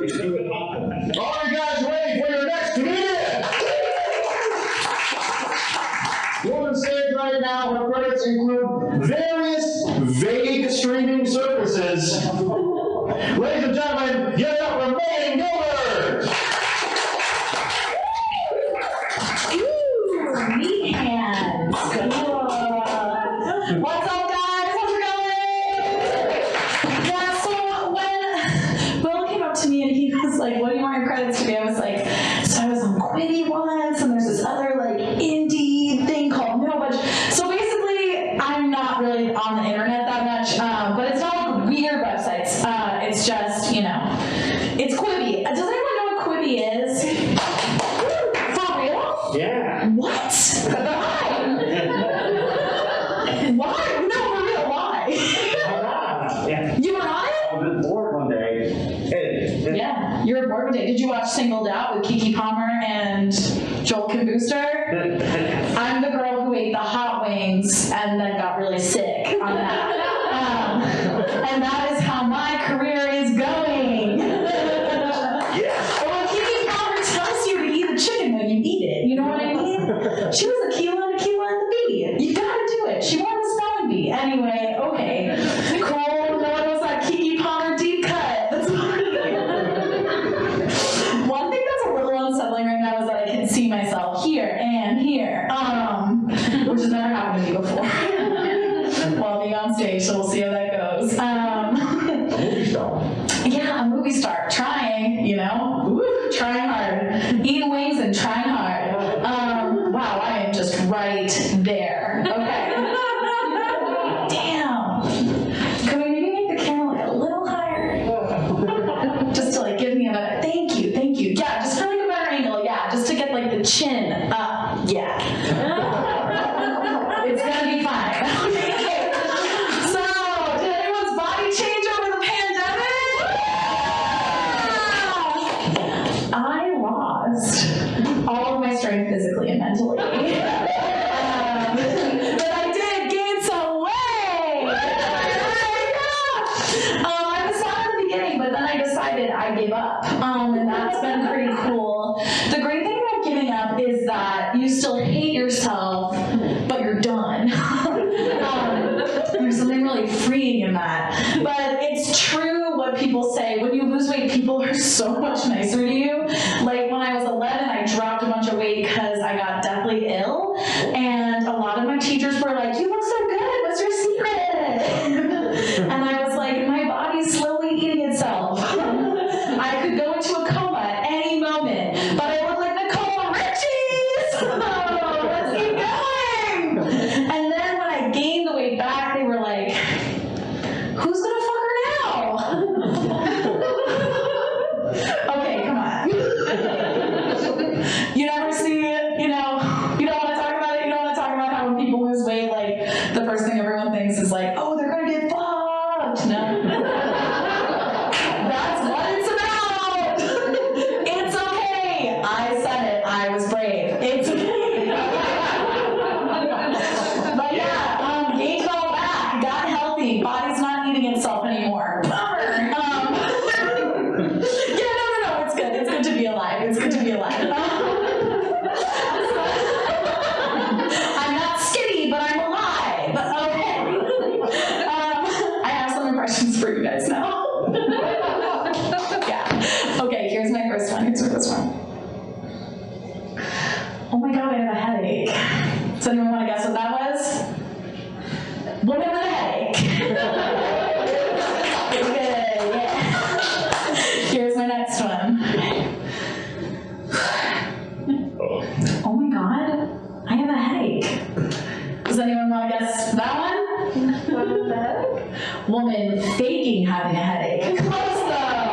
All right, guys, ready for your next comedian? You're on stage right now. Her credits include various vague streaming services. Ladies and gentlemen, give it up for Gilbert! Ooh, meat hands. What's up, guys? How's it going? Yeah, so when Will came up to me and he was like, what do you want your credits to be? I was like, so I was on Quibi once, and there's this other like indie thing called No Budget. So basically, I'm not really on the internet that much, but it's not like weird websites. It's just, it's Quibi. Does anyone know what Quibi is? For real? Yeah. What? Why? Why? No, for real, why? Yeah. You were on it? I was bored one day. Yeah, you were bored one day. Did you watch Singled Out with Keke Palmer and Joel Kim Booster? I'm the girl who ate the hot wings and then got really sick on that. And that is how my career is going. Well, Keke Palmer tells you to eat the chicken when you eat it. You know what I mean? She was a Keela and the bee. You gotta do it. She won the spelling bee. Anyway, okay. Cool. No one was that Keke Palmer deep cut. That's one thing that's a little unsettling right now is that I can see myself here and here. Which has never happened to me before. While being on stage, so we'll see how that goes. A movie star. Yeah, a movie star. Trying, trying hard. Eating wings and trying hard. Wow, I am just right there. Okay. Damn. Could we maybe make the camera like a little higher? Just to like give me a better, thank you. Yeah, just for like a better angle, yeah, just to get like the chin up, yeah. It's gonna be fine. Okay. So, did anyone's body change over the pandemic? I lost all of my strength physically and mentally. But I did gain some weight. I was sad in the beginning, but then I decided I gave up. And that's been pretty cool. The great thing about giving up is that you still hate yourself, but you're done. There's something really freeing in that. But it's true what people say. When you lose weight, people are so much nicer to you. Like when I was 11, I dropped a bunch of weight because I got deathly ill. And a lot of my teachers were like, you look so good. What's your secret? And I was like, my body's slowly eating itself. I could go into a coma at any moment, but I look like the coma Richies. Let's keep going. And then when I gained the weight back, they were like, who's gonna fuck her now? Okay, come on. You never see it, you don't want to talk about it. You don't want to talk about how when people lose weight, like the first thing everyone thinks is like, oh, they're gonna get fucked. No. That's what it's about. It's okay. I said it. I was brave. It's okay. But yeah, gained it all back. Got healthy. Body's not eating itself anymore. Bummer. Yeah, no. It's good. It's good to be alive. It's good to be alive. I'm not skinny, but I'm alive. Okay. I have some impressions for you guys now. Yeah. Okay, here's my first one. Oh my god, I have a headache. Does anyone want to guess what that was? Woman with a headache. Good, yeah. Here's my next one. Oh my god, I have a headache. Does anyone want to guess that one? Woman faking having a headache. Close though.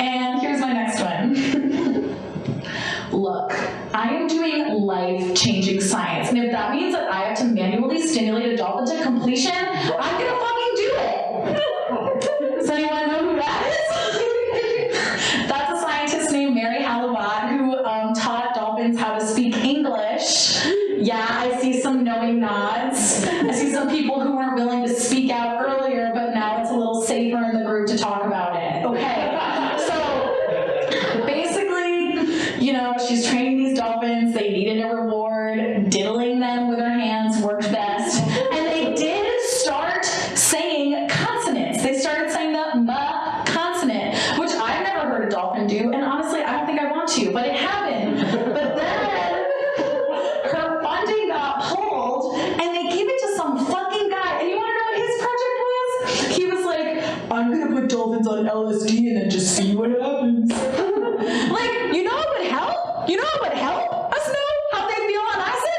And here's my next one. Look, I am doing life-changing science, and if that means that I have to manually stimulate a doll into completion, I'm gonna fucking do it. Does anyone know who that is? That's a scientist named Mary Halabat who taught dolphins how to speak English. Yeah, I see some knowing nods. I see some people who weren't willing to speak out earlier, but now it's a little safer in the group to talk about it. Okay. So basically, you know, she's training these dolphins. They needed a reward. Diddling them with her hands worked best. And they did start saying consonants. They started saying the M consonant, which I've never heard a dolphin do. And honestly, I don't think I want to, but it happened. But then her funding got pulled, and they gave it to some fucking guy. And you want to know what his project was? He was like, I'm going to put dolphins on LSD and then just see what happens. Like, you know what would help? You know what would help us know how they feel on acid?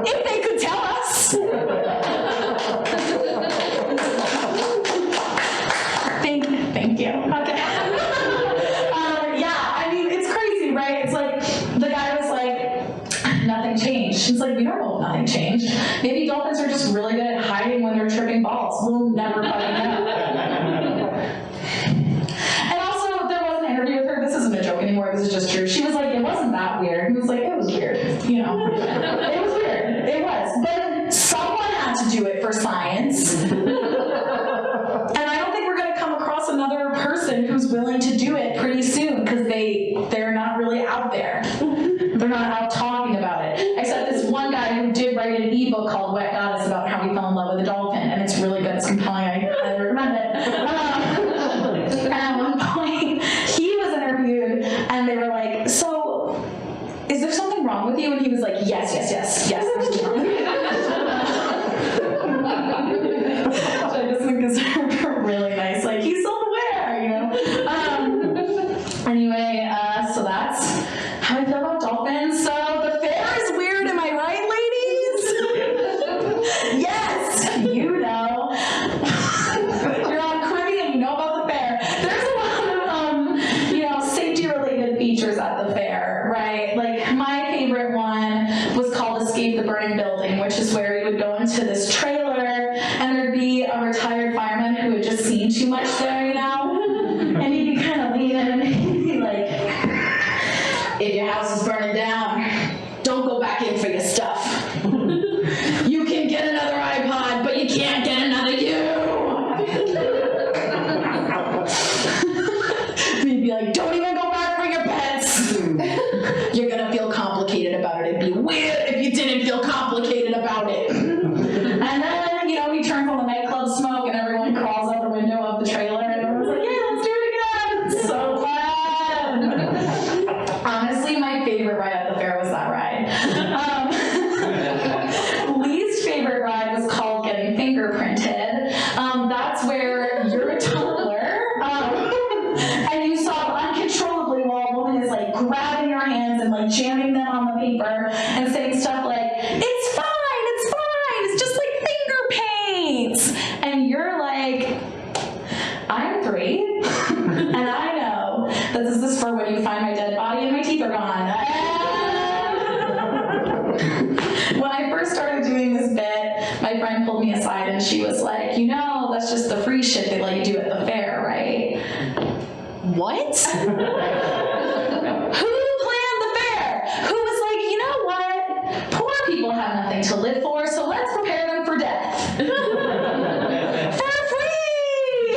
If they could tell us. Thank you. Okay. Yeah, I mean, it's crazy, right? It's like, the guy was like, nothing changed. It's like, we don't know if nothing changed. Maybe dolphins are just really good at hiding when they're tripping balls. We'll never fucking know. And also, there was an interview with her. This isn't a joke anymore. This is just true. She was like, it wasn't that weird. He was like, it was weird. You know, it was weird. It was. But someone had to do it for science. And I don't think we're going to come across another person who's willing to do it pretty soon, because they're not really out there. They're not out talking about it. Except this one guy who did write an ebook called Wet Goddess about how he fell in love with a dolphin, and it's really good. It's compelling. I highly recommend it. And at one point, he was interviewed, and they were like, so, is there something wrong with you? And he was like, yes, there's something wrong with you. So I just think it's really nice. Like, he's self-aware, you know? Anyway, so that's how I feel about dolphins. So the fair is weird, am I right, ladies? Yes, you know. You're on Quibi and you know about the fair. There's a lot of, you know, safety-related features at the fair, right? Like, my favorite one was called Escape the Burning Building, which is where you would go into this trailer and there'd be a retired fireman who had just seen too much there, you know? And he'd be kind of leaning and he'd be like, if your house is burning down, don't go back in for your stuff. You can get another iPod, but you can't get another you. He'd be like, don't even go back for your pets. You're gonna feel complicated about it. It'd be weird if you didn't feel complicated about it. And then, you know, he turns on the nightclub smoke and everyone crawls out the window of the trailer and everyone's like, yeah, let's do it again. It's so fun. Honestly, my favorite ride at the fair was that ride. Least favorite ride was called Getting Fingerprinted. That's where you're a tumbler, and you sob uncontrollably while a woman is like grabbing your hands and like jamming them on the paper and saying stuff like, it's fine, it's just like finger paints. And you're like, I'm 3, and I know that this is for when you find my dead body and my teeth are gone. When I first started doing this bit, my friend pulled me aside and she was like, you know, that's just the free shit they let you do at the fair, right? What? Who planned the fair? Who was like, you know what? Poor people have nothing to live for, so let's prepare them for death. For free!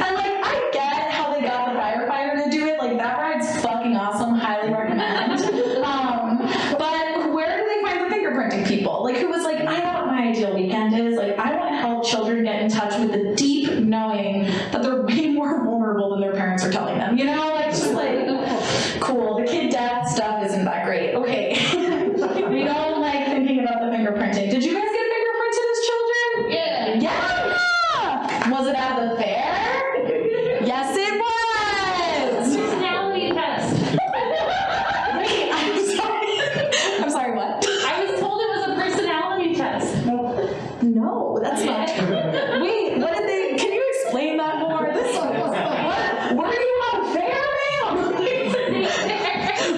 And like, I get how they got the firefighter to do it. Like, that ride's fucking awesome. Highly recommend. But where do they find the fingerprinting people? Like, who was like, I know what my ideal weekend is. Like, I want to help children get in touch with the deep knowing that they're way more vulnerable than their parents are telling them. You know, like, just like, cool. The kid death stuff isn't that great. Okay. We don't like thinking about the fingerprinting. Did you guys get fingerprinted as children? Yeah. Yeah! Was it at the fair? Yes, it was! Personality test. Wait, I'm sorry, what? I was told it was a personality test. No, that's not true. Wait, what did they, can you explain that more? What? Were you on a fair, ma'am?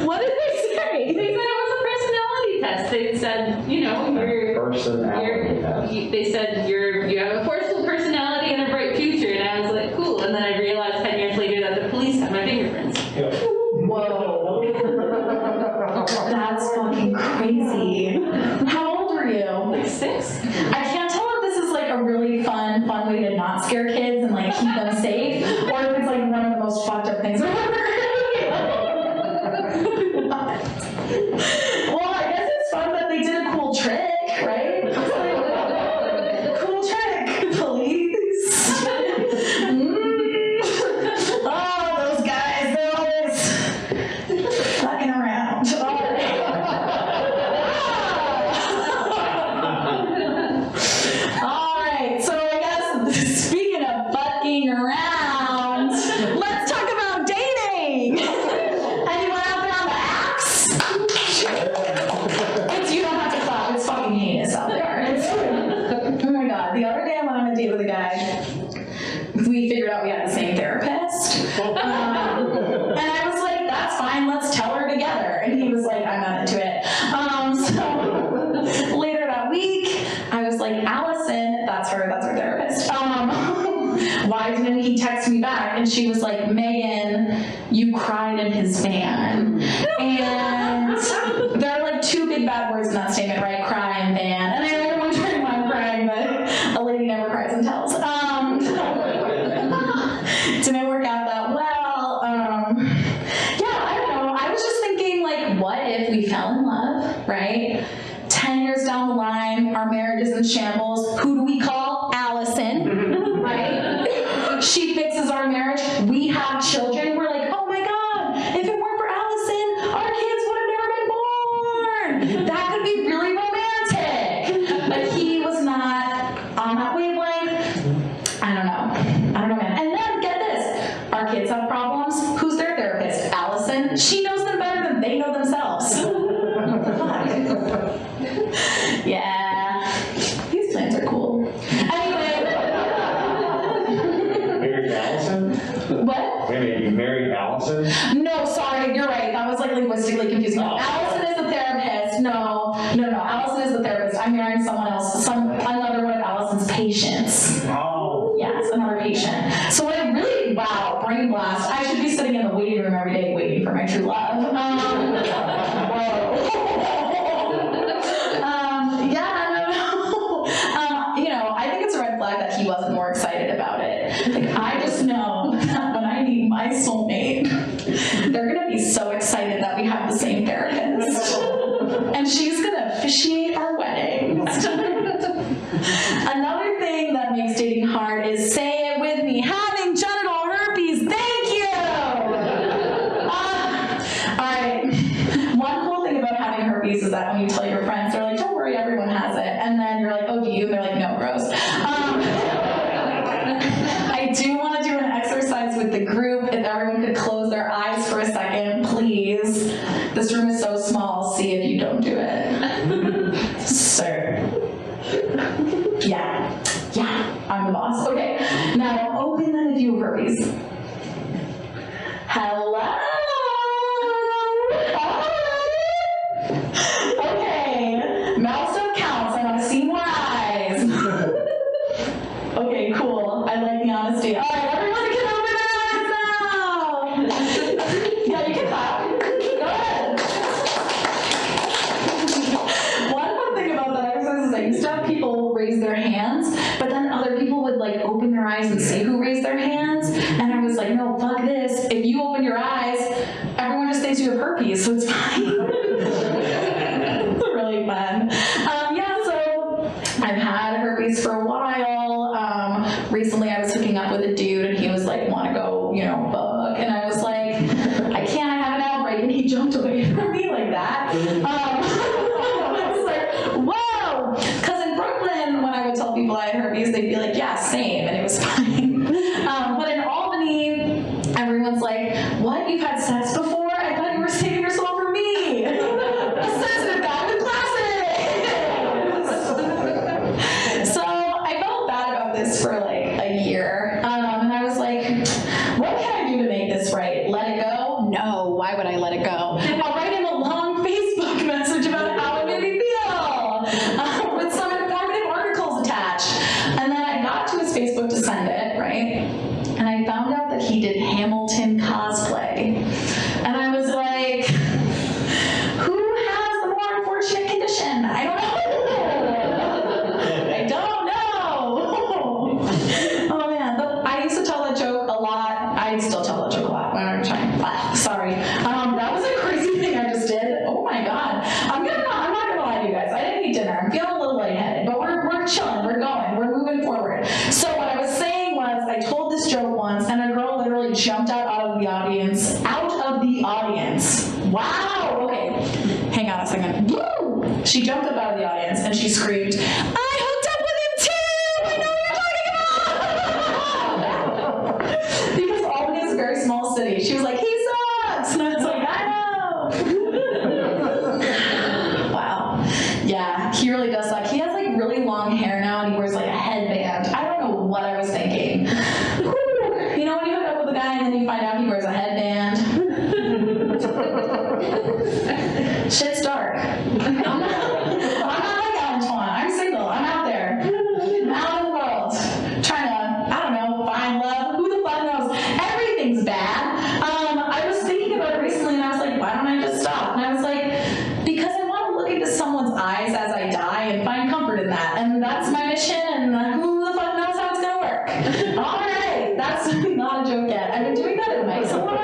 What did they say? They said it was a personality test. They said, you know, they said you have a forceful personality and a bright future, and I was like, cool. And then I realized 10 years later that the police had my fingerprints. Whoa. That's fucking crazy. How old were you? Like 6. I can't tell if this is like a real really fun way to not scare kids and like keep them safe, or if it's like one of the most fucked up things I've ever heard. Well, I guess it's fun that they did a cool trick, right? It's like, cool trick, police. Oh, those guys, they're always fucking around. All right, so I guess speaking of fucking around, let's talk about dating. Anyone out there on the apps? You don't have to clap. It's fucking heinous out there. Oh my god. The other day I went on a date with a guy. We figured out we had the same therapist. And I was like, that's fine. Let's tell her together. And he was like, I'm not into it. So later that week, I was like, Allison, that's her therapist. Why didn't he text me back? And she was like, Megan, you cried in his van. And there are like two big bad words in that statement, right? Cry and van. And I really want to try why I'm crying, but a lady never cries and tells. Didn't work out that well. Yeah, I don't know. I was just thinking, like, what if we fell in love, right? 10 years down the line, our marriage is in shambles. Who do we call? Allison, right? She fixes our marriage. We have children. We're like, oh my God, if it weren't for Allison, our kids would have never been born. That could be really romantic. But he was not on that wavelength. I don't know, man. And then get this. Our kids have problems. Who's their therapist? Allison. She knows them better than they know themselves. Yeah. These plants are cool. Anyway. Married Allison? What? Wait a minute, you married Allison? No, sorry, you're right. That was like linguistically confusing. Oh. Allison is the therapist. No. Allison is the therapist. I'm marrying someone else. Another one of Allison's patients. Oh. Yes, another patient. So like really, wow, brain blast. I should be sitting in the waiting room every day waiting for my true love. Yeah, I don't know. I think it's a red flag that he wasn't more excited about it. Like, I just know that when I meet my soulmate, they're gonna be so excited that we have the same therapist. And she's gonna officiate our wedding. Another thing that makes dating hard is, say it with me, having genital herpes. Thank you! Alright. One cool thing about having herpes is that when you tell your friends, they're like, don't worry, everyone has it. And then you're like, oh, do you? And they're like, no, gross. I do want to do an exercise with the group. If everyone could close their eyes for a second, please. This room is so small. See if you don't do it. Sir. Yeah, I'm the boss. Okay, now open that if you have herpes. Hello? Okay, mouth stuff counts. I want to see more eyes. Okay, cool. I like the honesty. All right, everyone can open their eyes now. Yeah, you can clap. Go ahead. One fun thing about that exercise is I used to have people raise their hands, but then other people would like open their eyes and see who raised their hands, and I was like, no, fuck this. If you open your eyes, everyone just thinks you have herpes, so it's fine. It's really fun. Yeah, so I've had herpes for a while. Recently I was hooking up with a dude and he was like, wanna go, fuck, and I was like, I can't, I have an outbreak, and he jumped away from me like that. I was like, whoa! Because in Brooklyn, when I would tell people I had herpes, they'd be like, yeah, same, and it was fine. But in Albany, everyone's like, what, you've had sex before? I thought you were saving yourself for me. A sensitive guy with glasses. So I felt bad about this for like a year, and I was like, what can I do to make this right? Let it go? No, why would I let it go? I'll write him a long Facebook message about how it made me feel, with some informative articles attached. And then I got to his Facebook to send it, right? And I found out that he did Hamilton cosplay. And I was like, who has the more unfortunate condition? I don't know. I don't know. jumped out of the audience. Out of the audience. Wow. Okay. Hang on a second. Woo! She jumped up out of the audience and she screamed, "I hooked up with him too! I know what you're talking about!" Because Albany is a very small city. She was like, "He sucks!" And I was like, "I know!" Wow. Yeah, he really does suck. He has like really long hair now and he wears like a headband. I don't know what I was thinking. You know when you hook up with a guy and then you find out he wears a headband? Shit's dark. I'm not like Alan Twan. I'm single. I'm out there. I'm out in the world. Trying to, I don't know, find love. Who the fuck knows? Everything's bad. I was thinking about it recently and I was like, why don't I just stop? And I was like, because I want to look into someone's eyes as I die and find comfort in that. And that's my mission, and who the fuck knows how it's going to work? All right. That's not a joke yet. I've been doing that at night a lot.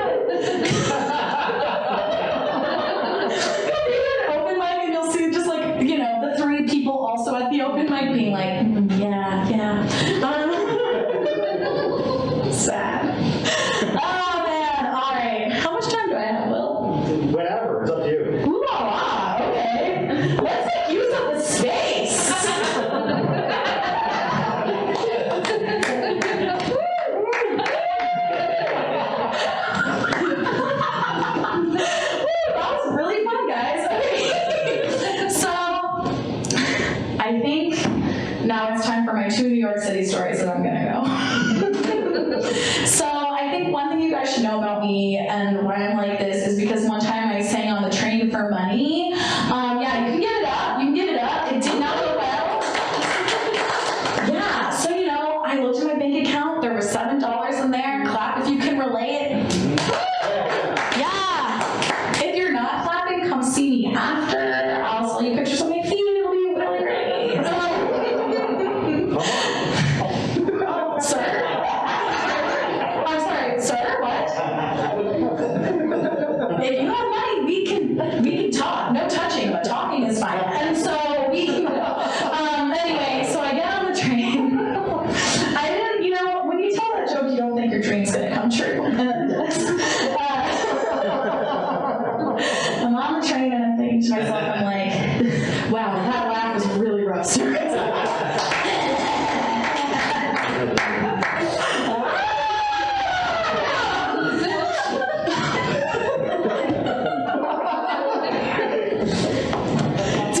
Also at the open mic being like, yeah. Sad. Oh man, alright. How much time do I have, Will? Whatever, it's up to you. Ooh la la, okay. Let's make use of the space. That was really fun, guys. Okay. So I think now it's time for my 2 New York City stories that I'm gonna go. So I think one thing you guys should know about me and why I'm like this is because one time I sang on the train for money. Yeah, you can give it up. You can give it up. It did not go well. Yeah, so you know, I looked at my bank account. There was $7 in there. Clap if you can relate. Yeah. If you're not clapping, come see me after. I'll sell you pictures of my feet. It'll be really great. Sir? I'm sorry, sir, what? If you have money, we can talk. No touching, but talking is fine. And so we can go. Anyway, so I get on the train. I didn't, you know, when you tell that joke, you don't think your dream's gonna come true. I'm on the train and I'm thinking to myself, I'm like, wow, that laugh was really rough. Do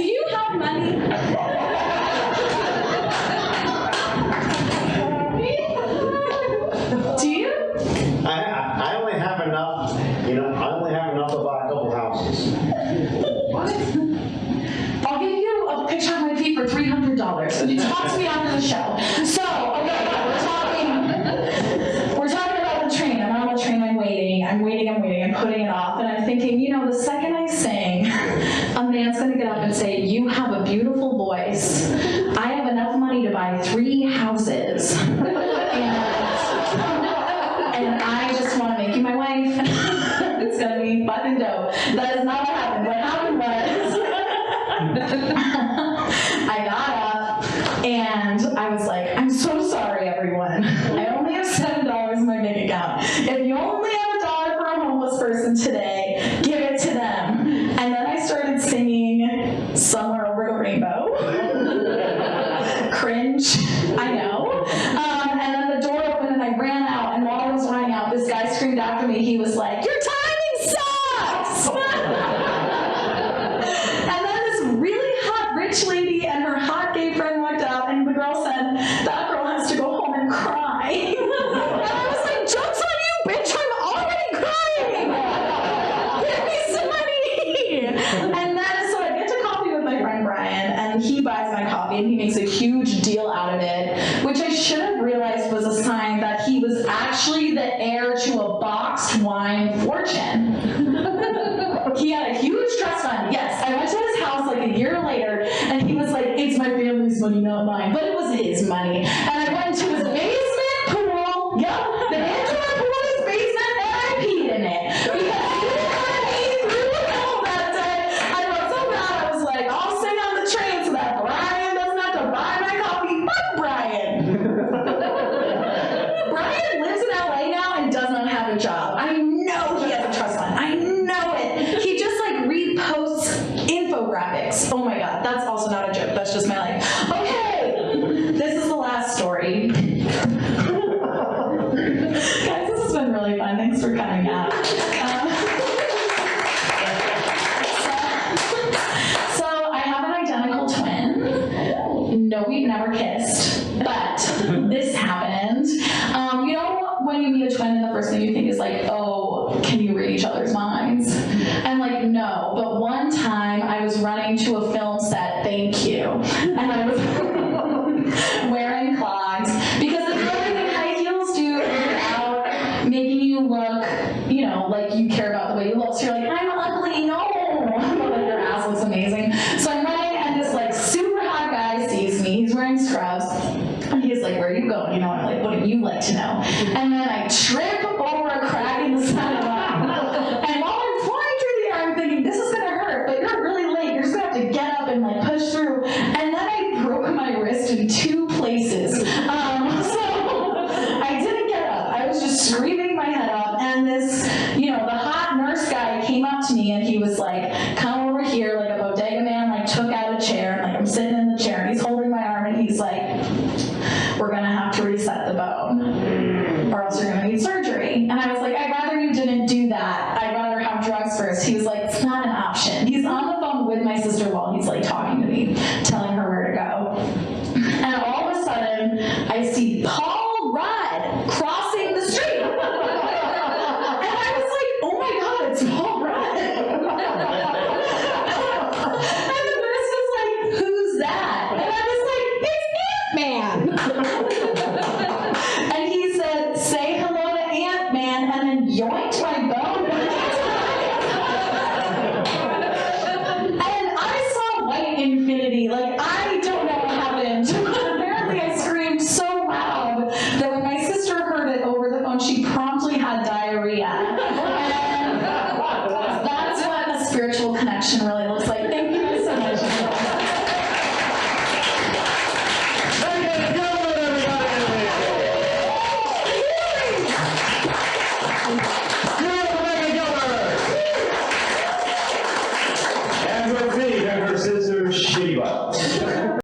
you have money? Do you? I only have enough, I only have enough to buy a couple houses. What? I'll give you a picture of my feet for $300. Would you talk to me after the show? So, okay, we're talking about the train. I'm on the train, I'm waiting, I'm putting it off, and I'm thinking, you know, the second I sing, a man's gonna get up and say, "You have a beautiful voice. I have enough money to buy 3 houses. And I just want to make you my wife." It's gonna be fucking dope. That is not what happened. What happened was I got up and I was like, "I'm so sorry, everyone. I only have $7 in my bank account. If you only have $1 for a homeless person today, give it to them." And then I started singing "Somewhere Over the Rainbow." Cringe, I know. And then the door opened and I ran out, and while I was running out, this guy screamed after me. He was like, "Your timing sucks!" And then this really hot rich lady and her hot gay friend walked out, and the girl said, "That girl has to go home and cry." And I was like, "Joke's on you, bitch! I'm already crying! Give me some money!" And then, so I get to coffee with my friend Brian, and he buys my coffee, and he makes a huge deal out of it, which I should have realized was a sign that he was actually the heir to a boxed wine fortune. He had a huge trust fund. Yes, I went to his house like a year later, and he was like, "It's my family's money, not mine." But it was his money. And I went into his basement pool. Yep, the indoor pool in his basement, and I peed in it. Because he didn't let me through the pool that day. I felt so bad. I was like, "I'll sing on the train so that Brian doesn't have to buy my coffee." Fuck Brian. Brian lives in LA now and does not have story. Guys, this has been really fun. Thanks for coming out. So I have an identical twin. No, we've never kissed, but this happened. You know, when you meet a twin, the first thing you think is like, oh, can you read each other's minds? I'm like, no. But one time I was running to a film set, thank you, and I was wearing clogs because it's everything high heels do without making you look, you know, like you care about the way you look. So you're like, I'm ugly, no, but your ass looks amazing. So I'm running, and this like super hot guy sees me. He's wearing scrubs. And he's like, where are you going? You know, I'm like, what do you like to know? And then I trip over a crack in the sidewalk. And while I'm flying through the air, I'm thinking, this is going to hurt, but you're really late. You're just going to have to get up and like push through. And then I broke my wrist in 2 places. So I didn't get up. I was just screaming my head off. And this, you know, the hot nurse guy came up to me and he was like, come over here, like a bodega man, like took out a chair. And like I'm sitting in the chair and he's holding my arm and he's like, we're going to have to reset the bone or else you're going to need surgery. And I was like, I'd rather you didn't do that. I'd rather have drugs first. He was like, it's not an option. He's on the phone with my sister while he's like talking to me, telling her where to go. And all of a sudden, I see Paul Rudd crossing the street. And I was like, oh my God, it's Paul Rudd. And the nurse was like, who's that? And I was like, it's Ant-Man. And he said, say hello to Ant-Man, and then yoinked my